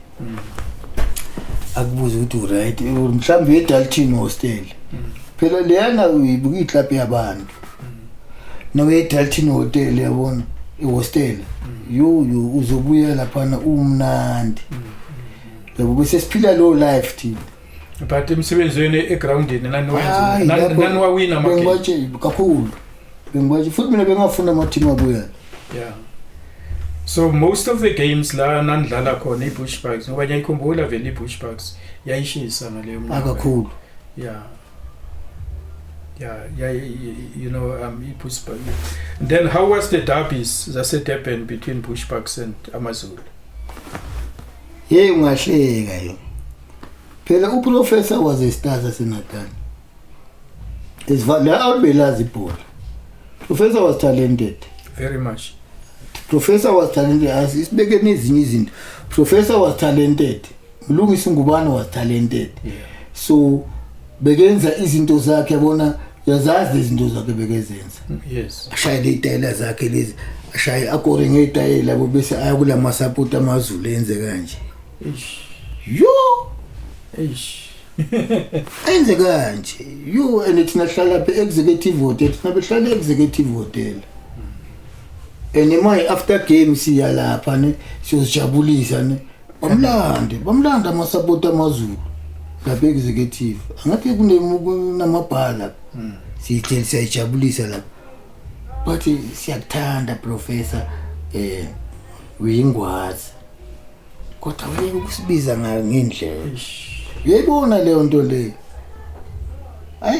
akubuza ukuthi uright mhlawumbe eDalton hostel phela leyana uyibuka iclub yabantu nawe eDalton hotel yabona ihostel you uzobuya lapha umnandi yabo bese siphila low life thina but emsebenzweni egroundini nanwawina amagame bengibatshe kakhulu bengibatshe futhi mina bengafuna ama team abuya. Yeah. So most of the games la nandlala khona iBushbucks ngoba ngiyikhumbula vele iBushbucks yayishisa ngaleyo mnyaka kakhulu. Yeah, you know, iBushbucks. Then how was the derbies that happened between Bushbucks and AmaZulu? Hey, ungahleka yo. Phela uprofessor was a star saseNatal. La awubelazi ibhola. Professor was talented. Very much. Professor was talented. Asibeke nezinye izinto. Professor was talented. Mlungisi Ngubane was talented. Yeah. So bekenza izinto zakhe yabona yazazi izinto zakhe bekezenza. Yes. Ashayile itayela zakhe lezi. Ashaye akore ngeyitayela labo bese aya kula ma-support AmaZulu enze kanje. Yo. Enze kanje. You and thina hlala phe executive hotel. Thina behlala executive hotel. Anyway, after game siya lapha ne siyojabulisa ne bamlanda ama-support AmaZulu lapha executive angathi kunamabhala siyajabulisa lapha but siyakuthanda professor uyingwazi kodwa wena ukusibiza ngendlela uyayibona leyo nto le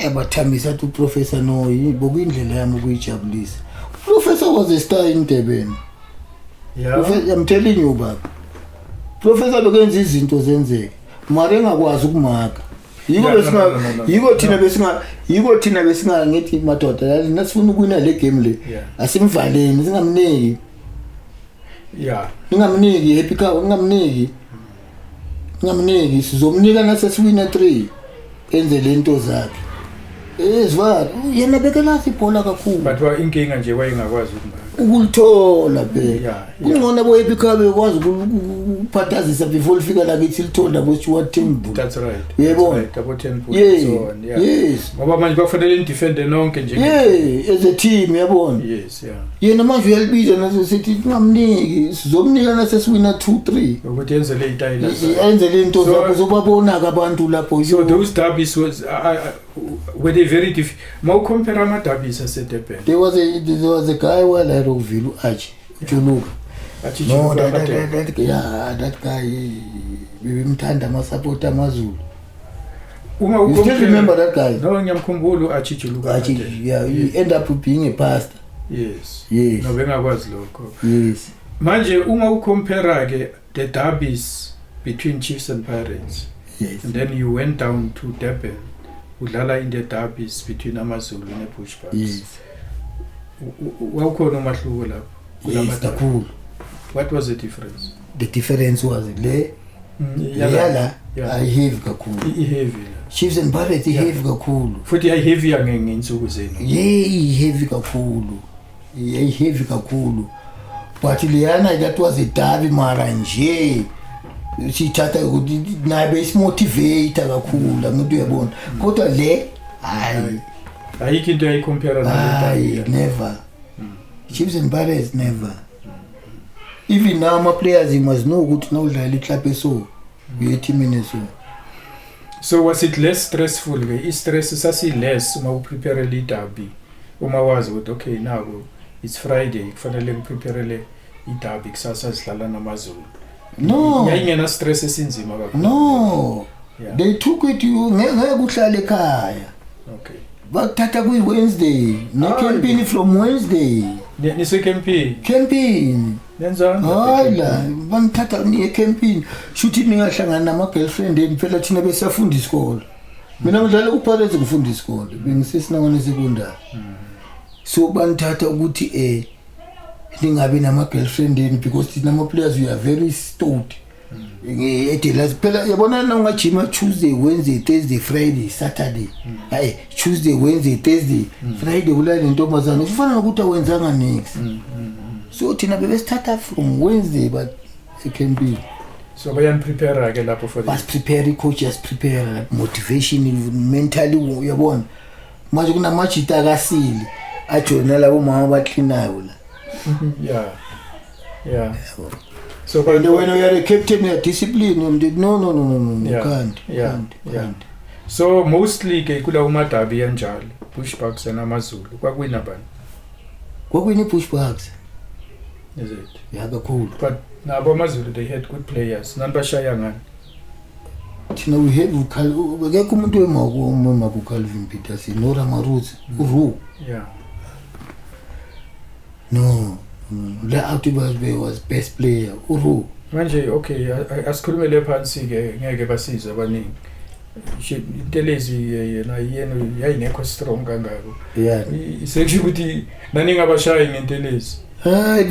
abathambisa ukuthi uprofessor no yibo indlela yami ukuyijabulisa. Professor was a star in Durban. Yeah. I'm telling you baba. Professor bekenza izinto zenzeke. Mara engakwazi ukumaka. Yiko thina besinga ngithi madoda nasifuna ukuwina le game le. Asimvaleni singamniki. Yeah. Ningamniki happy car ningamniki. Ningamniki sizomnika nasesiwina 3. Enze lento zakhe. Ezwa yena bekela sibhola kakhulu but inkinga nje wayengakwazi ukulithola phela kungona boyephi khabe kwazi ukuphathazisa before lifika la kithi lithola bo team. That's right. Yebo abo 10 points so on. Yeah. Yes ngoba manje bafanele indefend nonke nje. Yeah, as a team yabona. Yes, yeah. Yena manje uyalibiza naso sithi ngamniki sizomnika nasesiwina 2-3 ukuthi yenze le itayila yenze lento zakho zobabona abantu lapho. So those derbies was were they very different. Mau compare ama derbies aseDurban. There was a guy well at Ovilu Archie Juluka. No, that guy bebimthanda ama-support AmaZulu. You still remember that guy? No, ngiyamkhumbula Archie Juluka. Yeah, he ended up being a pastor. Yes. Yes. No bengakwazi lokho. Yes. Manje uma ucompare ke the derbies between Chiefs and Pirates. Yes. And then you went down to Durban. Udlala in the derbies between AmaZulu and Bushbucks. Yes. Wawukhona umahluko lapho? Yes, kakhulu. What was the difference? The difference was le yala heavy kakhulu. Heavy. Chiefs and Pirates heavy kakhulu. Futhi heavy ngensuku zenu. Heavy kakhulu. Heavy kakhulu. But leyana that was a derby mara nje. Sithatha ukuthi nabe isimotivate kakhulu ngithi uyabona. Kodwa le hayi ayikho into ayicompare nayo. Never. Chiefs and Pirates never. Even now my players you must know ukuthi nawudlala iclub eso uyetimini so. So was it less stressful ke? Stress sasi less uma uprepare le derby. Uma wazi ukuthi okay now it's Friday kufanele ngiprepare le derby kusasa sidlala namaZulu. No. Yayingena stress esinzima kakhulu. No. Yeah. They took it you ngeke uhlale ekhaya. Okay. Bakuthatha kuyi Wednesday. No campaign from Wednesday. Nise campaign. Nenza? Hala, bangithatha ni campaign. Shuthi ningahlangana nama girlfriend phela thina besafunda isikole. Mina ngidlala uPirates ngifunda isikole. Bengisesinangane secondary. So bangithatha ukuthi ningabe nama girlfriend because thina ama players we are very stout. Edelas phela yabona na ungajima Tuesday, Wednesday, Thursday, Friday, Saturday. Hayi Tuesday, Wednesday, Thursday, Friday ulala intombazana ufana nokuthi awenzanga nix. So thina bebesithatha from Wednesday but it can be. So bayan prepare ke lapho for this. Prepare coaches prepare motivation mentally uyabona. Manje kuna machita akasili ajona labo mama baklinayo la. Yeah. So when you are a captain, you are disciplined. No, can't. So mostly ke kula umadabi anjalo pushbacks and amazulu kwakwina bani? Kwakwini pushbacks. Is it? Yeah, cool. But nabo amazulu they had good players. Nani bashaya ngani? Thina we had akekho umuntu wemako Calvin Peters no Ramaruzi uRu. Yeah. No. The Outibas was best player uRu. Manje okay asikhulumele phansi ke ngeke basiza abaningi. Intelezi yena yayingekho strong kangako. Yeah. Isekusho ukuthi nani ngabashayi ngentelezi. Hayi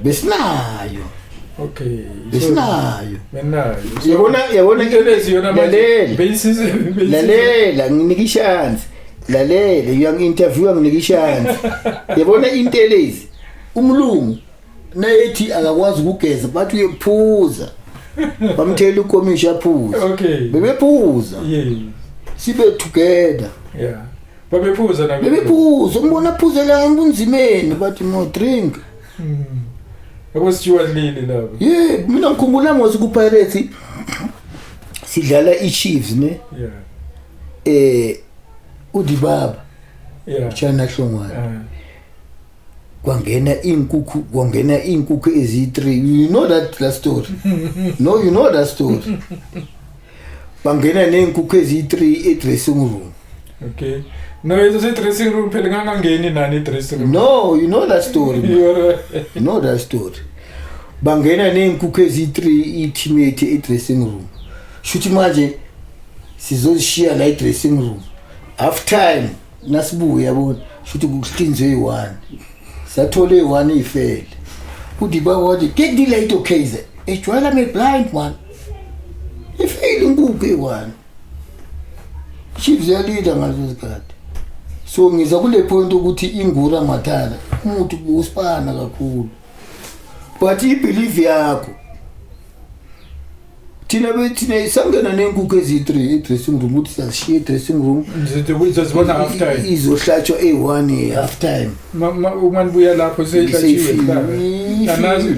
besinayo. Okay. Besinayo. Benayo. Yabona intelezi yona manje beyisize. Lalela nginika chance. Lalela uyang interview nginika chance. Yabona intelezi umlungu nayethi akakwazi ukugeza bathi uyephuza. Bamthela ukomisha phuza. Okay. Bebephuza. Yeah. Sibe together. Yeah. Babephuza na bebephuza umbona phuzela embunzimeni bathi no drink. Akusijiwa lini lapho. Yeah, mina ngikhumbula ngozi ku Pirates sidlala iChiefs ne. Yeah. uDibaba. Yeah. Chana Hlongwane. Kwangena inkukhu ezi3. You know that story? No, you know that story. Bangena neinkukhu ezi3 e-dressing room. Okay. No, it's a dressing room phela ngangangeni nani dressing room. No, you know that story. You know that story. Bangena neinkukhu ezi3 i-teammate e-dressing room. Shuthi manje sizoshiya la i-dressing room. Half time nasibuya yabona shuthi kuhlinzwe i1. Sathole i1 ifele. uDibaba wathi get the light okay ze. Ejwayela me blind man. Ifele inkukhu i1. Chiefs ya leader ngazo zikhathi. So ngiza kule point ukuthi ingura mathala umuntu usipana kakhulu. But ibelieve yakho thina isangena nenkukhu ezi3 e-dressing room uthi sashiye dressing room zizobona half time izohlatshwa e1 half time uma nibuya lapho seyihlatshiwe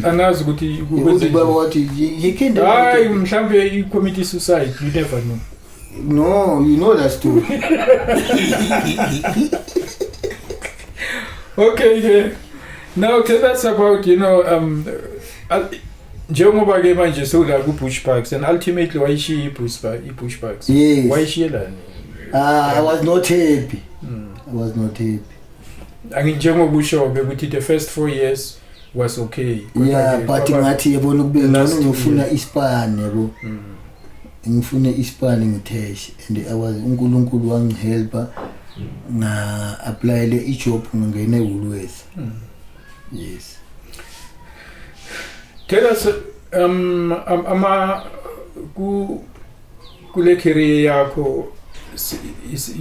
anazi ukuthi uDibaba wathi yikende hayi mhlambe i-committee suicide you never know. No, you know that story. Okay. Now tell us about njengoba ke manje sola ku pushbacks and ultimately why she pushbacks. Yes. Why she lani? I was not happy. Njengoba usho ukuthi the first 4 years was okay. Yeah, but ngathi yabona kube ngcono ngifuna iSpan yabo. Ngifune iSpan ngitheshe and uNkulunkulu wangihelpa na apply le job ngene eWoolworths. Yes. Tell us kule career yakho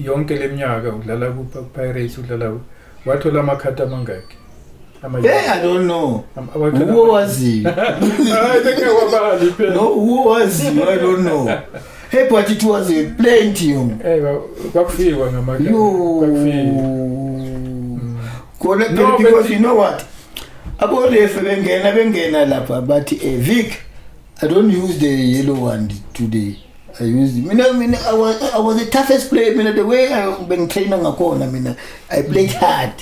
yonke leminyaka udlala ku Pirates udlala wathola amakhata amangaki? I don't know. Who was he? I think wabali phela. No, who was he? I don't know. Hey, but it was a plenty. Kwakufikwa ngamakata. No, because you know what? About if bengena lapha but Vic, I don't use the yellow one today. I use I was the toughest player. The way I been training ngakona I played hard.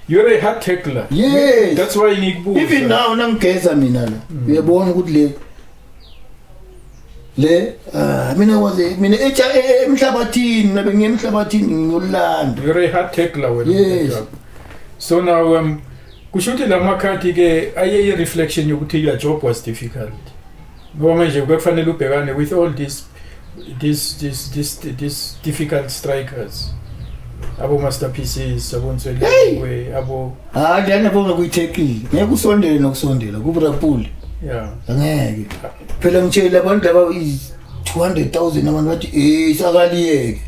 You're a hard tackler. Yes. That's why you need boots. Even now nangigeza mina la. Uyabona ukuthi mina was mina emhlabathini nabengiye emhlabathini ngiyolanda. You're a hard tackler when yes. You so now kushuthi lamakhati ke aye reflection yokuthi your job was difficult. Ngoba manje kufanele ubhekane with all these difficult strikers. Abo masterpieces abonswele abo ndiyana bonga kuyithekile ngeke usondele nokusondela kubrapuli Yeah. Angeke. Phela ngitshela abantu laba 200,000 abantu bathi sakaliyeke.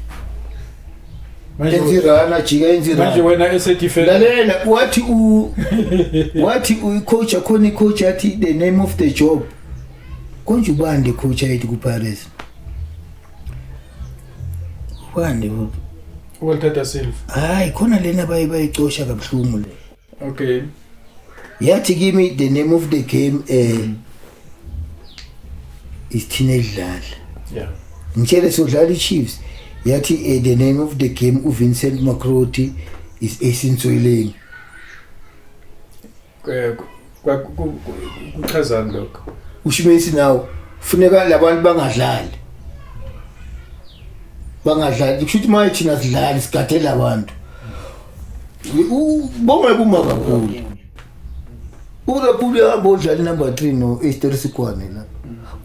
Enzirana jika enzirana. Manje wena esedefender. Lalela wathi coach akhona coach athi the name of the job. Konje ubande coach ayithi ku Paris. Ubande Walter da Silva. Hayi khona lena bayicosha kabuhlungu le. Okay. Yathi kimi the name of the game is Teenage Dlala. Yeah. Ngitshele sodlala iChiefs. Yathi the name of the game uVincent Makroti is Esintsweleng. Kuchazani lokho? Ushimesi nawo funeka labantu bangadlali. Kusho ukuthi maye thina sidlali sigadela abantu. Bonke kuma kakhulu. Ubulapuli ahamba odlala number 3 no Esther Sikwane la.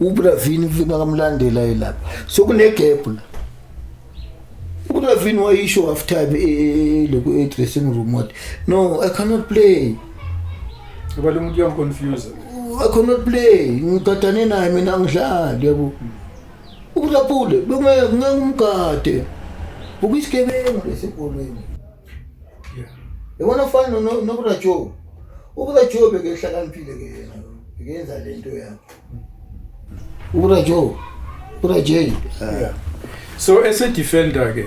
Ubravini ufika kamlandela lapha. So kune gap la. Ubravini wayisho after loku dressing room what. No, I cannot play. Ngoba lo muntu uyangconfuse. I cannot play. Ngigadane naye mina angidlali yabo. Ubulapuli ngangumgade. Ukuyisigebengu lesekolweni. Yeah. Yabona fana no Brajo. Ubrajo bekehlakaniphile ke yena. Bekenza lento yakhe. Ubrajo. Yeah. So as a defender ke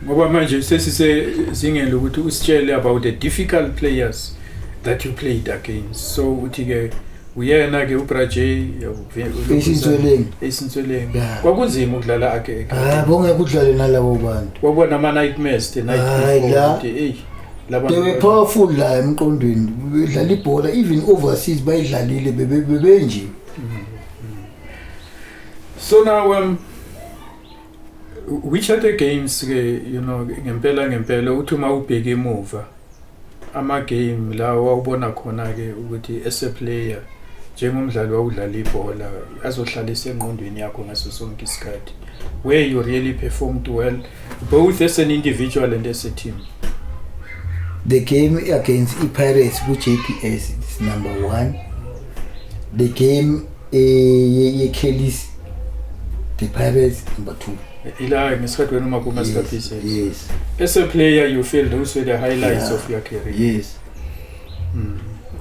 ngoba manje sesisezingeni ukuthi usitshele about the difficult players that you played against. So uthi ke uyena ke uBraje Esintsweleng. Kwakunzima ukudlala ake. Bonke ukudlala nalabo bantu. Wabona ama nightmares the night before. They were powerful la emqondweni. Bedlala ibhola even overseas bayidlalile bebenje. So now which other games ngempela uthi uma ubheke emuva ama game la wawubona khona ke ukuthi as a player njengomdlali wawudlala ibhola azohlala esengqondweni yakho ngaso sonke isikhathi where you really performed well both as an individual and as a team? The game against Pirates with JPS is number 1. The game Kelly's the Pirates number 2. Ila ngesikhathi wena uma kuma statistics. Yes. As a player you feel those were the highlights of your career. Yes.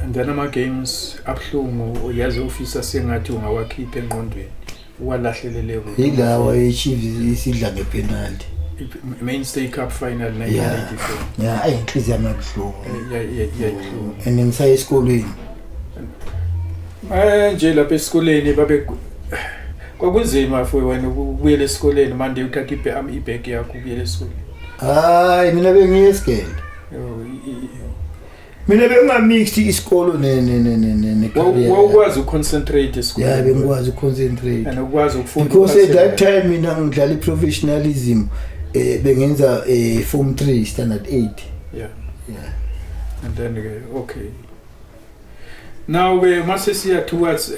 And then ama games abhlungu uyazi officer sengathi ungawakhipha engqondweni uwalahlelele kude. Ilawa eChiefs isidla ngepenalty. Mainstay Cup final 1984. Yeah, ayinhliziyo yamabhlungu. Yeah. And ngisaya esikolweni. Manje lapha esikoleni babe kwakunzima for wena ukubuyela esikoleni manje uthatha ibag yakho ubuyela esikoleni. Hayi mina bengiyesikele. Mina bengamixed isikolo ne career. Wawukwazi uconcentrate esikoleni. Yeah, bengikwazi uconcentrate. And ukwazi ukufunda. Because at that time mina ngidlala professionalism bengenza form 3 standard 8. Yeah. And then okay. Now we must see towards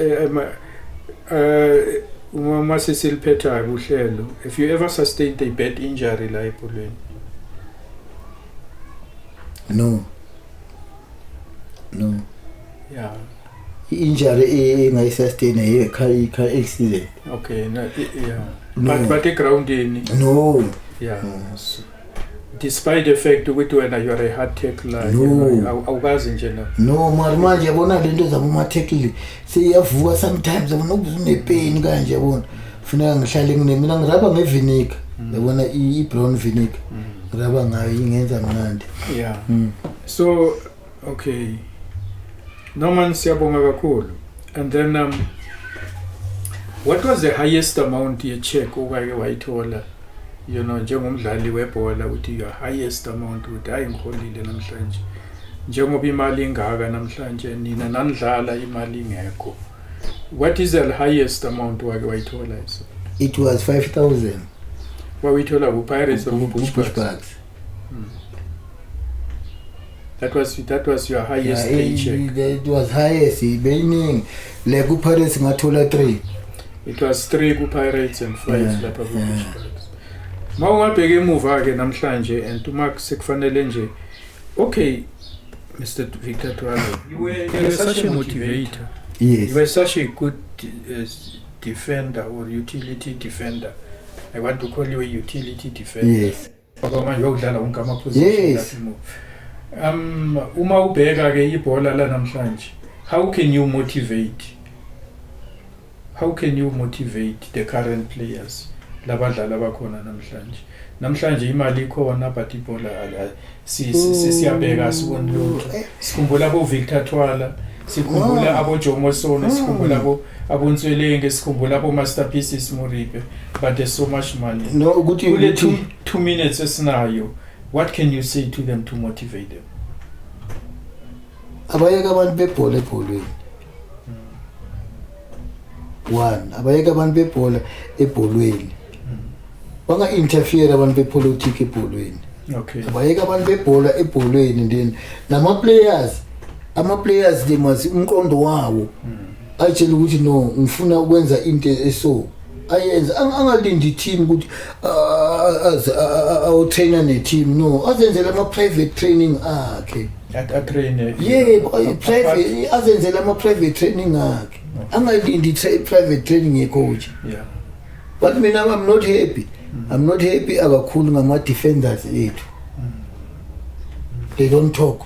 mase siliphetha uhlelo. If you ever sustained a bad injury la ebholweni? No. Yeah. Injury engayisustain car accident. Okay, yeah. No. But the ground in. No. Yeah. No. So, despite the fact ukuthi wena you are a hard tackler, no. Awukazi nje na. No, manje yabona lento zabo tackle seyavuka sometimes yabona ubuzune pain kanje yabona. Funeka ngihlale mina ngiraba ngevinegar. Yabona i-brown vinegar. Ngiraba ngayo ingenza mnandi. Yeah. So okay. Norman siyabonga kakhulu. And then what was the highest amount ye check okake wayithola? Njengomdlali webhola uthi your highest amount uthi hayi ngiholile namhlanje. Njengoba imali ingaka namhlanje nina nanidlala imali ingekho. What is the highest amount wake wayithola so? It was 5,000. Wayithola ku Pirates or Bushbucks? That was your highest paycheck. That was highest. Meaning like ku Pirates ngathola 3. It was 3 ku Pirates and 5 lapha ku Bushbucks. Mawungabheka emuva ke namhlanje and uma sekufanele nje okay Mr. Victor Twala, you were such a motivator Yes. You were such a good defender or utility defender. I want to call you a utility defender. Yes. Yes. Uma ubheka ke ibhola la namhlanje, how can you motivate? How can you motivate the current players? Labadlala bakhona namhlanje. Namhlanje imali ikhona but ibhola siyabheka sibona lutho. Sikhumbula abo Victor Twala, sikhumbula abo Jomo Sono, sikhumbula abo Ntswelenge, sikhumbula abo Masterpieces Moripe, but there's so much money. No, ukuthi 2 minutes esinayo. What can you say to them to motivate them? Abayeka abantu bebhola ebholweni. One, abayeka abantu bebhola ebholweni. Banga interfere abantu bepolitiki ebholweni. Okay. Abayeka abantu bebhola ebholweni then ama players they must umqondo wawo. Ayitshela ukuthi no, ngifuna ukwenza into eso. Ayenza angalindi team ukuthi awu trainer ne team no, azenzela ama private training akhe. At trainer. Yeah, private azenzela ama private training akhe. Angalindi private training ye coach. Yeah. But mina I'm not happy. I'm not happy akakhulu ngama defenders ethu. They don't talk.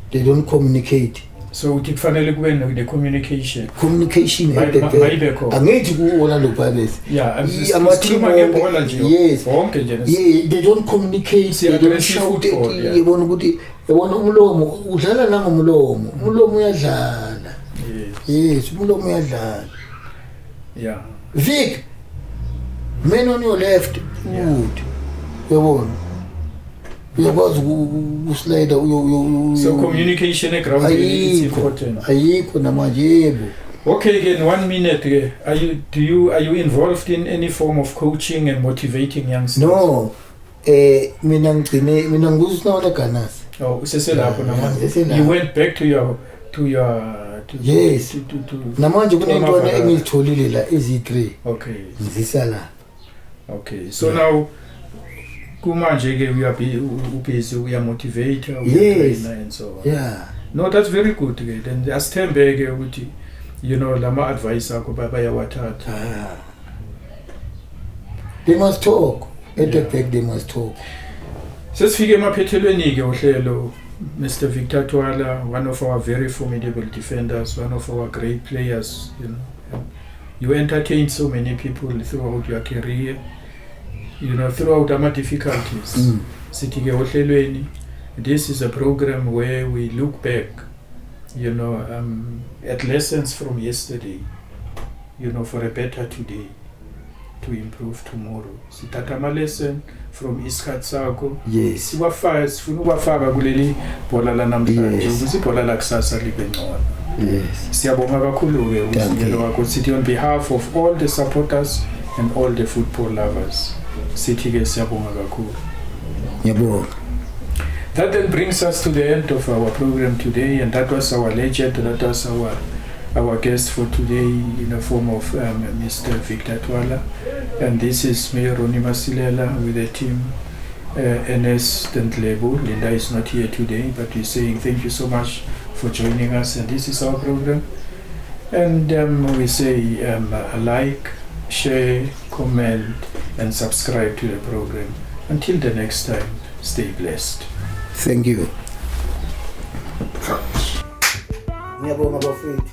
They don't communicate. So kufanele kube no the communication At the back. Angithi kuwona lo Palace. Yeah, ama team ngebhola nje. Yes. Wonke nje. Yeah, they don't communicate. They don't shout. Yabona ukuthi yabona umlomo udlala nangomlomo. Umlomo uyadlala. Yes, umlomo uyadlala. Yeah. Vic, man on your left, good. Yabona. Uyakwazi ukuslide So communication ground is important. Ayikho namanje yebo. Okay, again 1 minute. Are you involved in any form of coaching and motivating youngsters? No. Mina nguzisinaona Ganas. Oh, useselapho namanje. You went back to your yes. Namanje kunentwana engizitholile la ezi3. Okay. Ngizisala. Okay. So now kumanje ke ubhizi uyamotivate yes. and so on. Yeah. No, that's very good ke. Then asithembe ke ukuthi lama advice akho bayawathatha. They must talk. At the back they must talk. Sesifike emaphethelweni ke uhlelo Mr. Victor Twala, one of our very formidable defenders, one of our great players, You entertained so many people throughout your career. Throughout our difficulties. Sitting ohlelweni. This is a program where we look back, at lessons from yesterday, for a better today, to improve tomorrow. Sithatha ama lesson from isikhathi sakho. Yes. Sifuna uwafaka kuleli bhola la namhlanje ukuze ibhola la kusasa libe ngcono. Yes. Siyabonga kakhulu ke usinyelo wakho sithi on behalf of all the supporters and all the football lovers. Sithi ke siyabonga kakhulu. Yebo. That then brings us to the end of our program today, and that was our legend, that was our guest for today in the form of Mr. Victor Twala. And this is me, Ronnie Masilela, with the team, NS Dentlebo. Linda is not here today, but we're saying thank you so much for joining us, and this is our program. And we say like, share, comment, and subscribe to the program. Until the next time, stay blessed. Thank you. Ngiyabonga bafethu.